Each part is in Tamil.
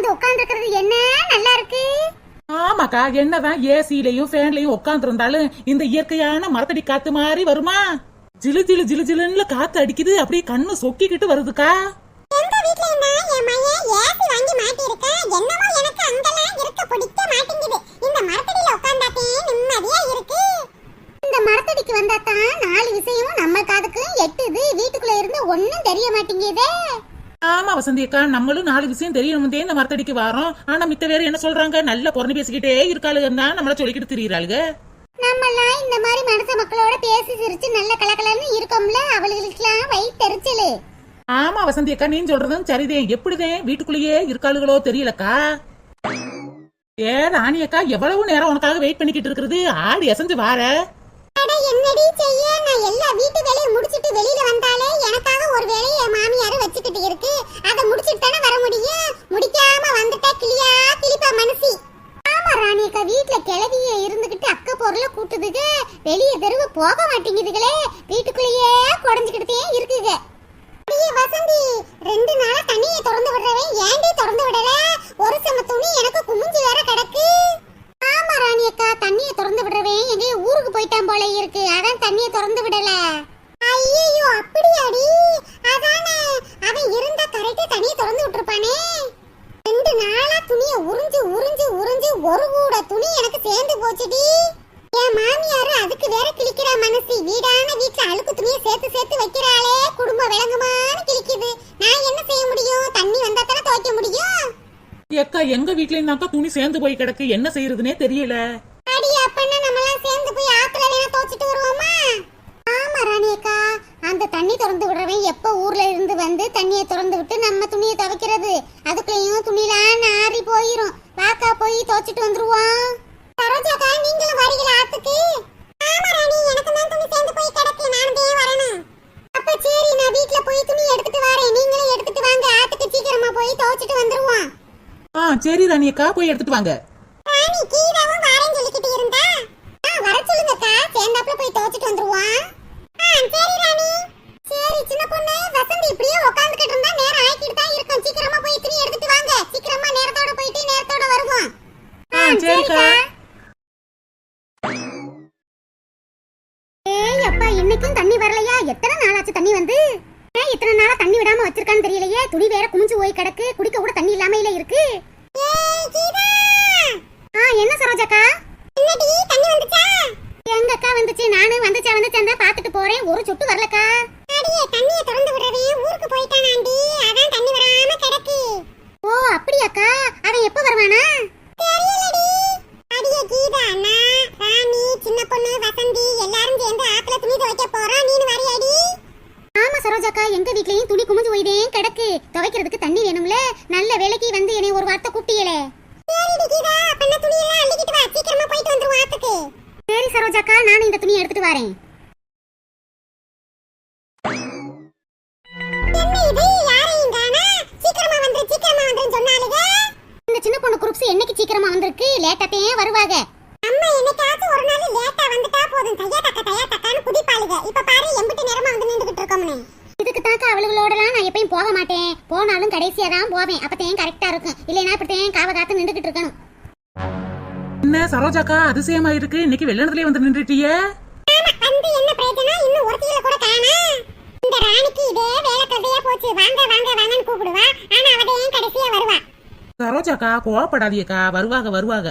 வந்து உட்கார்ந்து இருக்கிறது என்ன நல்லா இருக்கு. ஆமாக்கா, என்னதான் ஏசிலையும் ஃபேன்லயும் உட்கார்ந்து இருந்தாலும் இந்த இயற்கையான மரத்தடி காத்து மாதிரி வருமா? ஜிலு ஜிலு ஜிலு ஜிலுன்னு காத்து அடிக்குது, அப்படியே கண்ணு சொக்கிக்கிட்டு வருதுக்கா. எங்க வீட்ல என்ன என் மகன் ஏசி வாங்கி மாட்டி இருக்க, என்னமோ எனக்கு அங்கெல்லாம் இருக்க பிடிக்க மாட்டேங்குது. இந்த மரத்தடியில உட்கார்ந்தாத்தே நிம்மதியா இருக்கு. இந்த மரத்தடிக்கு வந்தாதான் நாலு விஷயம் நம்ம காதுக்கு எட்டுது. வீட்டுக்குள்ள இருந்து ஒண்ணும் தெரிய மாட்டேங்குதே. ஆமா வசந்தி அக்கா, நம்மளும் நாலு விஷயம் தெரியணும்தே இந்த மரத்தடிக்கு வரோம். ஆனா மித்த வேற என்ன சொல்றாங்க, நல்ல குறைஞ்சு பேசிக்கிட்டே இருக்காளுங்க, நம்மள சொல்லிக்கிட்டு திரியிறாளுங்க. நம்மெல்லாம் இந்த மாதிரி மனச மக்களோட பேசி சிரிச்சு நல்ல கலகலன்னு இருக்கோம்ல, அவளுகளுக்கெல்லாம் வயிற்றெரிச்சலு. ஆமா வசந்தி அக்கா, நீ சொல்றதும் சரிதே. எப்படிதேன் வீட்டுக்குள்ளேயே இருக்காளுகளோ தெரியலக்கா. ஏ ராணி அக்கா, எவ்வளவு நேரம் உனக்காக வெயிட் பண்ணிக்கிட்டு இருக்கிறது, ஆடி அசைஞ்சு வார. என்னடி செய்ய, நான் எல்லா வீட்டு வேலையும் முடிச்சிட்டு வெளியில வந்தாலே எனக்காக ஒரு வேலையை என் மாமியார் வச்சுக்கிட்டு இருக்கு. அதை முடிச்சிட்டு தானே வர முடியும். முடிக்காம வந்துட்டா கிளியா கிளிப்பா மனசி. ஆமா ராணி அக்கா, வீட்டுல கிளவிய இருந்துகிட்டு அக்க பொருள கூட்டுதுங்க, வெளிய தெருவு போக மாட்டேங்குதுகளே, வீட்டுக்குள்ளேயே குடஞ்சுக்கிட்டே இருக்குங்க. அடியே வசந்தி, 2 நாளா தண்ணியை திறந்து விடுறவன் ஏன்டி திறந்து விடல? ஒரு சம துணி எனக்கு குமிஞ்சு வேற கிடக்கு. ஆமா ராணி அக்கா, தண்ணியை திறந்து விடுறவன் எங்க ஊருக்கு போயிட்டான் போல இருக்கு, அதான் தண்ணியை திறந்து விடல. ஐயோ அப்படியாடி? அதானே, அவன் இருந்தா கரெக்டா தண்ணியை திறந்து விட்டுருப்பானே. 2 நாளா துணியை உறிஞ்சு உறிஞ்சு உறிஞ்சு ஒரு கூட துணி எனக்கு சேர்ந்து போச்சுடி. என் மாமியாரு அதுக்கு வேற கிழிக்கிற மனசு. வீடான வீட்டுல அழுக்கு துணியை சேர்த்து சேர்த்து வைக்கிறாளே, குடும்பம் விளங்குமான்னு கிழிக்குது. நான் என்ன செய்ய முடியும்? தண்ணி வந்தா தானே துவைக்க முடியும். அக்கா, எங்க வீட்லயும் தாக்கா துணி சேர்ந்து போய் கிடக்கு, என்ன செய்யறதுனே தெரியல. அடி அப்பன்னா நம்மலாம் சேர்ந்து போய் ஆத்துல வேணா துவைச்சிட்டு வருவோமா? ஆமா ராணி அக்கா, அந்த தண்ணி திறந்து விடுறவன் எப்ப ஊர்ல இருந்து வந்து தண்ணியை திறந்து விட்டு நம்ம துணியை துவைக்கிறது, அதுக்குள்ளேயும் துணிலாம் நாரி போயிரும். வாக்கா போய் துவைச்சிட்டு வந்துருவோம். சரோஜாக்கா, நீங்களும் வரீங்களா ஆத்துக்கு? ஆமா ராணி, எனக்கு தான் துணி சேர்ந்து போய் கிடக்கு, நானும் வரணும். அப்ப சரி, நான் வீட்ல போய் துணி எடுத்துட்டு வரேன், நீங்களும் எடுத்துட்டு வாங்க. ஆத்துக்கு சீக்கிரமா போய் துவைச்சிட்டு வந்துருவோம். சரி ராணி அக்கா, போய் எடுத்துட்டு வாங்க. ராணி கீதாவும் வரேன்னு சொல்லிக்கிட்டு இருந்தா, வர சொல்லுங்கக்கா, சேர்ந்தாப்புல போய் துவைச்சிட்டு வந்துருவோம். சரி ராணி. சரி சின்ன பொண்ணு வசந்தி, இப்படியே உட்காந்துக்கிட்டு இருந்தா நேரம் ஆயிக்கிட்டு தான் இருக்கும். சீக்கிரமா போய் துணி எடுத்துட்டு வாங்க, சீக்கிரமா நேரத்தோட போயிட்டு நேரத்தோட வருவோம். சரிக்கா. ஏய் அப்பா, இன்னைக்கும் தண்ணி வரலையா? எத்தனை நாளாச்சு தண்ணி வந்து? இத்தனை நாளா தண்ணி விடாம வச்சிருக்கான்னு தெரியலையே. துணி வேற குமிஞ்சு போய் கிடக்கு, குடிக்க கூட தண்ணி இல்லாமல இருக்கு. என்ன சரோஜாக்கா? என்னடி தண்ணி வந்துச்சா? எங்க அக்கா வந்துச்சு, நானும் வந்துச்சா பாத்துட்டு போறேன். ஒரு சொட்டு வரலக்கா. அடியே, தண்ணியை திறந்து விடுறவே ஊருக்கு போயிட்டானாண்டி, அதான் தண்ணி வராம கிடக்கு. ஓ அப்படியாக்கா, அவன் எப்ப வருவானா? தெரியலடி. அடியே கீதா அண்ணா, ராணி, சின்ன பொண்ணு வசந்தி எல்லாரும் சேர்ந்து ஆத்துல துணி துவைக்க போறோம். நீனு வரியாடி? ஆமா சரோஜாக்கா, எங்க வீட்லயும் துணி குமிஞ்சு போயிதே கிடக்கு, துவைக்கிறதுக்கு தண்ணி வேணும்ல. நல்ல வேலைக்கு வந்து என்னை ஒரு வார்த்தை கூப்பிட்டியலே. சரிடி கீதா, அப்ப துணி எல்லாம் அள்ளிக்கிட்டு வா, சீக்கிரமா போயிட்டு வந்துருவோம் ஆத்துக்கு. சரி சரோஜாக்கா, நானும் இந்த துணியை எடுத்துட்டு வரேன். என்ன இது, யாரையும் காணா? சீக்கிரமா வந்துரு சொன்னாலுங்க. இந்த சின்ன பொண்ணு குரூப்ஸ் என்னைக்கு சீக்கிரமா வந்திருக்கு, லேட்டாத்தே வருவாங்க. அம்மா என்னைக்காச்சும் ஒரு நாள் லேட்டா வந்துட்டா போதும், தையா தக்கான்னு குதிப்பாளுங்க. இப்ப பாரு எம்பிட்டு நேரமா வந்து நின்றுகிட்டு இருக்கோம்னு. இதுக்கு தாக்க அவளுகளோடலாம் நான் எப்பயும் போக மாட்டேன். போனாலும் கடைசியா தான் போவேன், அப்பதான் கரெக்டா இருக்கும். இல்லைன்னா இப்படித்தான் காவ காத்து நின்றுகிட்டு இருக்கணும். என்ன சரோஜாக்கா, அதிசயமா இருக்கு, இன்னைக்கு வெள்ளனத்திலே வந்து நின்றுட்டியே. வந்து என்ன பிரயோஜனம், இன்னும் ஒருத்தியில கூட காணா. இந்த ராணிக்கு இதே வேலை கதையா போச்சு. வாங்க வாங்க வாங்கன்னு கூப்பிடுவா, ஆனா அவதையும் கடைசியா வருவா. சரோஜாக்கா கோவப்படாதீக்கா, வருவாங்க.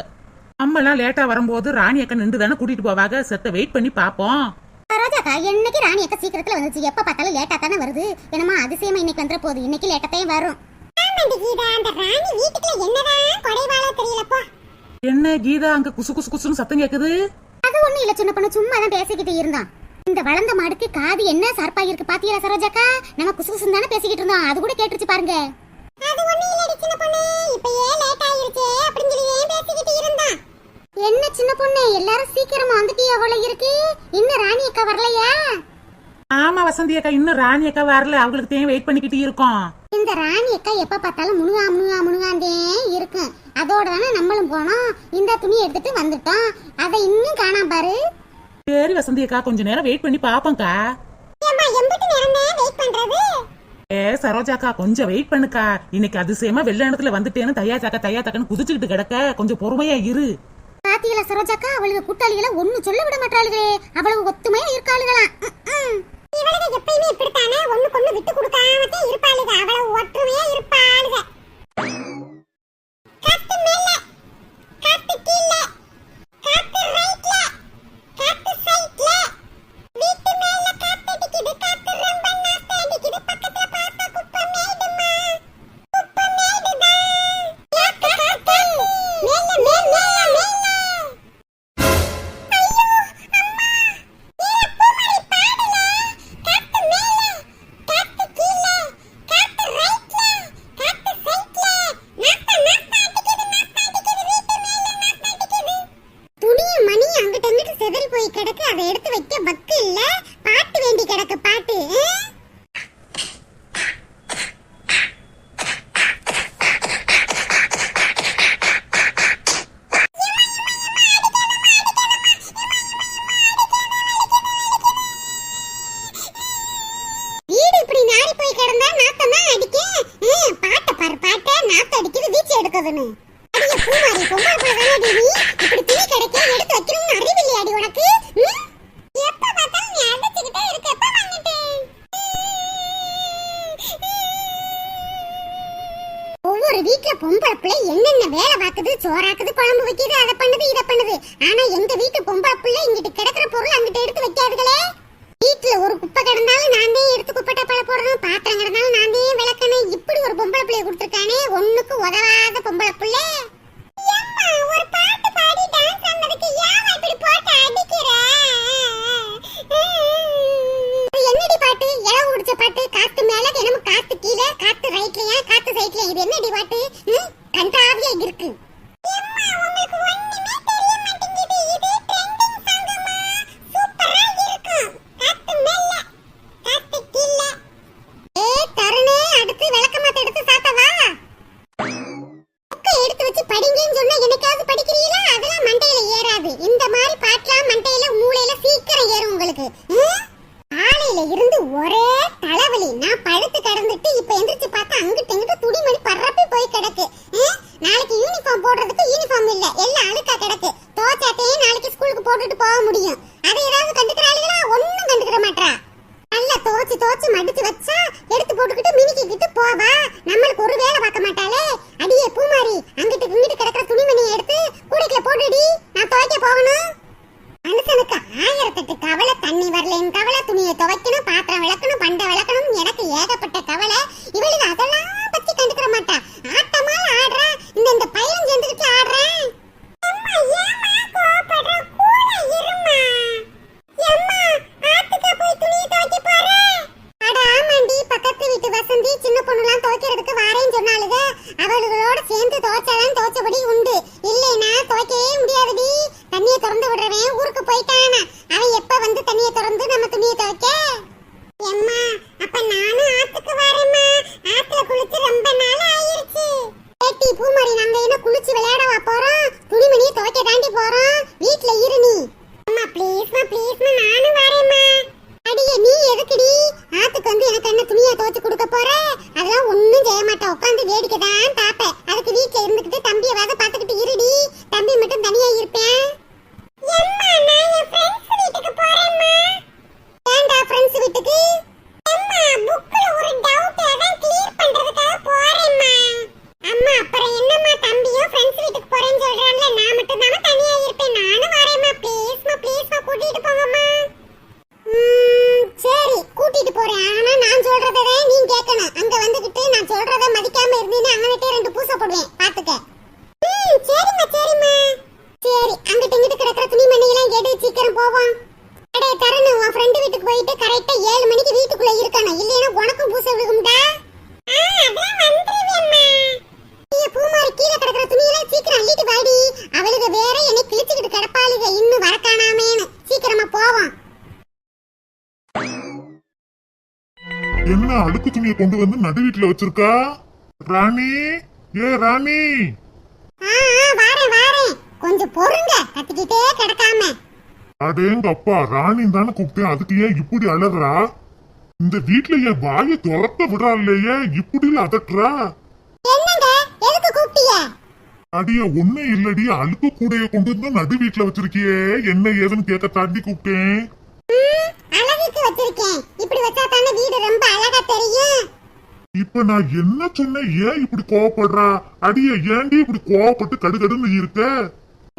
அம்மெல்லாம் லேட்டா வரும்போது ராணி அக்கா நின்று தானே கூட்டிட்டு போவாங்க, செத்த வெயிட் பண்ணி பாப்போம். சரோஜாக்கா, என்னைக்கு ராணி அக்கா சீக்கிரத்துல வந்துச்சு, எப்ப பார்த்தாலும் லேட்டா தானே வருது. என்னமா அதிசயமா இன்னைக்கு வந்துற போகுது, இன்னைக்கு லேட்டாத்தே வரும். ஆமாண்டி கீதா, அந்த ராணி வீட்டுக்குள்ள என்னதான் கொடைவாளோ தெரியலப்பா. என்ன கீதா, அங்க குசு குசு குசுன்னு சத்தம் கேக்குது? அது ஒண்ணு இல்ல சின்ன பொண்ணு, சும்மா தான் பேசிக்கிட்டு இருந்தான். இந்த வளர்ந்த மாடுக்கு காது என்ன சார்பா இருக்கு பாத்தீங்களா சரோஜாக்கா? நம்ம குசு குசுன்னு தானே பேசிக்கிட்டு இருந்தோம், அது கூட கேட்டுச்சு பாருங்க. அது ஒண்ணு இல்லடி சின்ன பொண்ணு, இப்பயே லேட் ஆயிருச்சே அப்படினு சொல்லி ஏன் பேசிக்கிட்டு இருந்தா? என்ன சின்ன பொண்ணு, எல்லாரும் சீக்கிரமா வந்துட்டியா போல இருக்கு, இன்னும் ராணி அக்கா வரலையா? ஆமா வசந்தி அக்கா, இன்னும் ராணி அக்கா வரல, அவங்களுக்கு தேவை வெயிட் பண்ணிக்கிட்டு இருக்கோம். இந்த ராணி அக்கா எப்ப பார்த்தாலும் முழுகாண்டே இருக்கும். அதோட தானே நம்மளும் போனோம். இந்த துணி எடுத்துட்டு வந்துட்டோம், அதை இன்னும் காணாம பாரு. சரி வசந்தி அக்கா, கொஞ்ச நேரம் வெயிட் பண்ணி பாப்போம்க்கா. சரோஜாக்கா கொஞ்சம் வெயிட் பண்ணுக்கா. இன்னைக்கு அதிசயமா வெள்ள இடத்துல வந்துட்டேன்னு தையா தக்கன்னு குதிச்சுக்கிட்டு கிடக்க, கொஞ்சம் பொறுமையா இரு. பாத்தீங்களா சரோஜாக்கா, அவளுக்கு கூட்டாளிகளை ஒண்ணு சொல்ல விட மாட்டாளுகளே, அவ்வளவு ஒத்துமையா இருக்காளுகளாம். இவளுக்கு எப்பயுமே இப்படித்தானே, ஒண்ணுக்கு ஒண்ணு விட்டு கொடுக்காம இருப்பாளுக, அவ்வளவு ஒற்றுமையா இருப்பாளுக. காத்து மேல, காத்து கீழ, காத்து ரைட்ல, காத்து சைட்ல, வீட்டு மேல காத்து அடிக்குது, காத்து ரொம்ப நாத்து அடிக்குது, பக்கத்துல பார்த்தா குப்பை மேடுமா, குப்பை மேடுதான். காத்து காத்து மேல மேல மேல மேல. அதை எடுத்து வைக்க பக்கு இல்ல, பாட்டு வேண்டி கிடக்கு பாட்டு. வீடு இப்படி நாரி போய் கிடந்தா நாத்தம் தான் அடிக்கும். பாட்டை பாரு, பாட்டை நாத்தம் அடிக்குது, வீச்சு எடுக்குதுன்னு. அடியே பூமாரி, பொம்பளை பிள்ளை தானே நீ, இப்படி துணி கிடைக்க எடுத்து வைக்கணும்னு அறிவில்லையாடி உனக்கு? எப்ப பார்த்தாலும் நீ அடிச்சுக்கிட்டே இருக்க, எப்ப வாங்கிட்டேன்? ஒவ்வொரு வீட்ல பொம்பளை பிள்ளை என்னென்ன வேலை பார்க்குது, சோறாக்குது, குழம்பு வைக்குது, அதை பண்ணுது இதை பண்ணுது. ஆனா எங்க வீட்டு பொம்பளை பிள்ளை இங்கிட்டு கிடக்குற பொருள் அங்கிட்ட எடுத்து வைக்காதுகளே. வீட்டுல ஒரு குப்பை கிடந்தாலும் நான் தான் எடுத்து குப்பை டப்பால போடணும், பாத்திரம் கிடந்தாலும் நான் தான் விளக்கணும். இப்படி ஒரு பொம்பளை பிள்ளைய கொடுத்துருக்கானே, ஒண்ணுக்கு உதவாத பொம்பளை பிள்ளை. ஒரு பாட்டு பாடி டான்ஸ் ஆனதுக்கு ஏன் இப்படி போட்டு அடிக்கிற? என்னடி பாட்டு? இளவு குடிச்ச பாட்டு, காத்து மேல என்னமோ காத்து கீழே, காத்து ரைட்லயா, காத்து சைட்லயா, இது என்னடி பாட்டு? கண்டாவியா இருக்கு. உங்களுக்கு ஒண்ணுமே தெரிய மாட்டேங்குது, இது ட்ரெண்டிங் சாங்கமா, சூப்பரா இருக்கும். காத்து மேல, காத்து கீழே. தருணே, அடுத்து விளக்கமாத்த எடுத்து சாத்தவா? எடுத்து வச்சு படிங்கன்னு சொன்னா என்னைக்காவது படிக்கிறீங்களா? அதெல்லாம் மண்டையில ஏறாது. இந்த மாதிரி பாட்டுலாம் மண்டையில மூளையில சீக்கிரம் ஏறும் உங்களுக்கு. ஆளையில இருந்து ஒரே தலைவலி. நான் படுத்து கிடந்துட்டு இப்ப எந்திரிச்சு பார்த்தா அங்கிட்ட இங்கிட்ட துணிமணி பரப்பி போய் கிடக்கு. நாளைக்கு யூனிஃபார்ம் போடுறதுக்கு யூனிஃபார்ம் இல்ல, எல்லாம் அழுக்கா கிடக்கு. தோச்சாத்தையே நாளைக்கு ஸ்கூலுக்கு போட்டுட்டு போக முடியும். அதை ஏதாவது கண்டுக்கிறாளுங்களா? ஒன்னும் கண்டுக்கிற மாட்டா. நல்லா தோச்சு மடிச்சு வச்சா எடுத்து போட்டுக்கிட்டு மினிக்கிட்டு போவா. நம்மளுக்கு ஒரு வேலை பார்க்க மாட்டாளே. அடியே பூமாரி, அங்கிட்டு இங்கிட்டு கிடக்கிற துணிமணியை எடுத்து கூடைக்குள்ள போட்டுடி, நான் துவைக்க போகணும். மனுஷனுக்கு 1008 கவலை. தண்ணி வரலன்னு கவலை, துணியை துவைக்கணும், பாத்திரம் விளக்கணும், பண்டை விளக்கணும், எனக்கு ஏகப்பட்ட கவலை. இவளுக்கு அதெல்லாம் பத்தி கண்டுக்கிற மாட்டா. ஆட்டமா ஆடுறா, இந்த பையன் சேர்ந்துக்கிட்டு ஆடுறேன். சின்ன பொண்ணுலாம் துவைக்கிறதுக்கு வாரேன்னு சொன்னாலுங்க. அவளுகளோட சேர்ந்து துவைச்சாதான் துவைச்சபடி உண்டு, இல்லைன்னா துவைக்கவே முடியாதுடி. தண்ணியை திறந்து விடுறவன் ஊருக்கு போயிட்டானா, அவன் எப்ப வந்து தண்ணியை திறந்து நம்ம துணியை துவைக்க? எம்மா, அப்ப நானும் ஆத்துக்கு வரேம்மா. ஆத்துல குளிச்சு ரொம்ப நாள் ஆயிருச்சு. ஏட்டி பூமாரி, நாங்க என்ன குளிச்சு விளையாடவா போறோம்? துணிமணியை துவைக்க தாண்டி போறோம். வீட்ல இரு நீ. அம்மா ப்ளீஸ்மா ப்ளீஸ்மா, நானும் வரேம்மா. அடியே, நீ எதுக்குடி ஆத்துக்கு வந்து எனக்கு என்ன துணியை துவைச்சு கொடுக்க போற? அதெல்லாம் ஒண்ணும் செய்ய மாட்டேன், உட்காந்து வேடிக்கை தான் பாப்பேன். அதுக்கு வீட்டுல இருந்துகிட்டு தம்பியை வேக பாத்துக்கிட்டு இருடி. தம்பி மட்டும் தனியா இருப்பேன். ஏண்டா ஃப்ரெண்ட்ஸ் வீட்டுக்கு? அம்மா அப்புறம் என்னம்மா, தம்பியும் ஃப்ரெண்ட்ஸ் வீட்டுக்கு போறேன்னு சொல்றான்ல, நான் மட்டும் தானே தனியா இருப்பேன். நானும் வரேம்மா. ப்ளீஸ்மா கூட்டிட்டு போங்கம்மா. சரி, கூட்டிட்டு போறேன். ஆனா நான் சொல்றதை நீ கேட்கணும். அங்க வந்துகிட்டு நான் சொல்றதை மதிக்காம இருந்தீன்னா அங்ககிட்ட 2 பூசை போடுவேன், பாத்துக்க. சரிம்மா. சரி, அங்கிட்ட இங்கிட்டு கிடக்கிற துணிமணி எல்லாம் எடு, சீக்கிரம் போவோம். அடே தருணு, உன் ஃப்ரெண்டு வீட்டுக்கு போயிட்டு கரெக்டா 7 மணிக்கு வீட்டுக்குள்ள இருக்கணும், இல்லைன்னா உனக்கும் பூசை விழுகும்டா. பூமாரி, கீழே கிடக்கிற துணியெல்லாம் சீக்கிரம் அள்ளிட்டு வாடி. அவளுக்கு வேற என்னை கிழிச்சுக்கிட்டு கிடப்பாளுக, இன்னும் வரக்கானாமேன்னு. சீக்கிரமா போவோம். என்ன அழுக்கு துணியை கொண்டு வந்து நடு வீட்டுல வச்சிருக்கா? ராணி, ஏ ராணி. வாரேன். கொஞ்சம் பொறுங்க, கத்திக்கிட்டே கிடக்காம. அடேங்க அப்பா, ராணி தானே கூப்பிட்டேன், அதுக்கு ஏன் இப்படி அலறா? இந்த வீட்டுல என் வாயை திறக்க விடாலையே, இப்படி அதட்டுறா. என்னங்க எதுக்கு கூப்பிட்டீங்க? அடிய ஒண்ணு இல்லடி, அழுக்கு கூடைய கொண்டு வந்து நடு வீட்டுல வச்சிருக்கியே, என்ன ஏதுன்னு கேட்க தாண்டி கூப்பிட்டேன். அழகுக்கு வச்சிருக்கேன். இப்படி வச்சா தானே வீடு ரொம்ப அழகா தெரியும். இப்ப நான் என்ன சொன்னேன், ஏன் இப்படி கோவப்படுறா? அடிய ஏன்டி இப்படி கோவப்பட்டு கடுகடுன்னு இருக்க?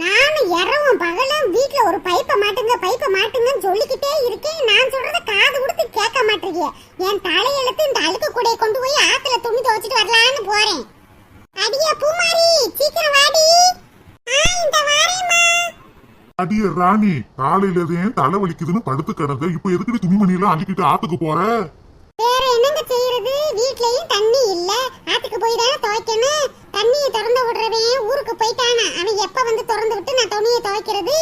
நானும் இரவும் பகலும் வீட்ல ஒரு பைப்பை மாட்டுங்கன்னு சொல்லிக்கிட்டே இருக்கேன். நான் சொல்றத காது கொடுத்து கேட்க மாட்டீங்க. என் தலையெழுத்து இந்த அழுக்கு கூடைய கொண்டு போய் ஆத்துல துணி துவைச்சிட்டு வரலான்னு போறேன். அடியே பூமாரி, சீக்கிரம் வாடி. இந்த வாரேம்மா. அடிய ராணி, காலையிலதான் தலை வலிக்குதுன்னு படுத்து கிடந்த, இப்ப எதுக்கு துணிமணி எல்லாம் அள்ளிக்கிட்டு ஆத்துக்கு போற? வேற என்னங்க செய்யறது? வீட்லயும் தண்ணி இல்ல, ஆத்துக்கு போய் தானே துவைக்கணும். தண்ணியை திறந்து விடுறவன் ஊருக்கு போயிட்டானா, அவன் எப்ப வந்து திறந்து விட்டு நான் துணியை துவைக்கிறது?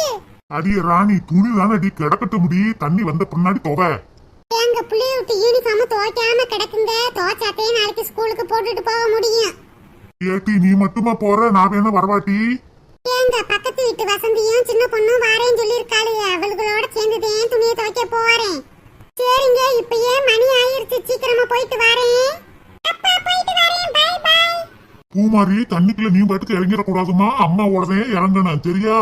அடிய ராணி, துணி தானே அடி கிடக்கட்ட முடி, தண்ணி வந்த பின்னாடி துவை. எங்க பிள்ளைய விட்டு யூனிஃபார்ம் துவைக்காம கிடக்குங்க. துவைச்சாத்தே நாளைக்கு ஸ்கூலுக்கு போட்டுட்டு போக முடியும். ஏட்டி நீ மட்டுமா போற, நான் வேணா வரவாட்டி? எங்க பக்கத்து வீட்டு வசந்தியும் சின்ன பொண்ணும் வாரேன்னு சொல்லிருக்காளு. அவளுகளோட சேர்ந்துதான் துணியை துவைக்க போறேன். சரிங்க, இப்பயே மணி ஆயிருச்சு, சீக்கிரமா போயிட்டு வரேன். அப்பா போயிட்டு வரேன், பை பை. பூமாரி, தண்ணிக்குள்ள நீ பாட்டுக்கு இறங்கிட கூடாதுமா, அம்மா உடனே இறங்கணும் சரியா?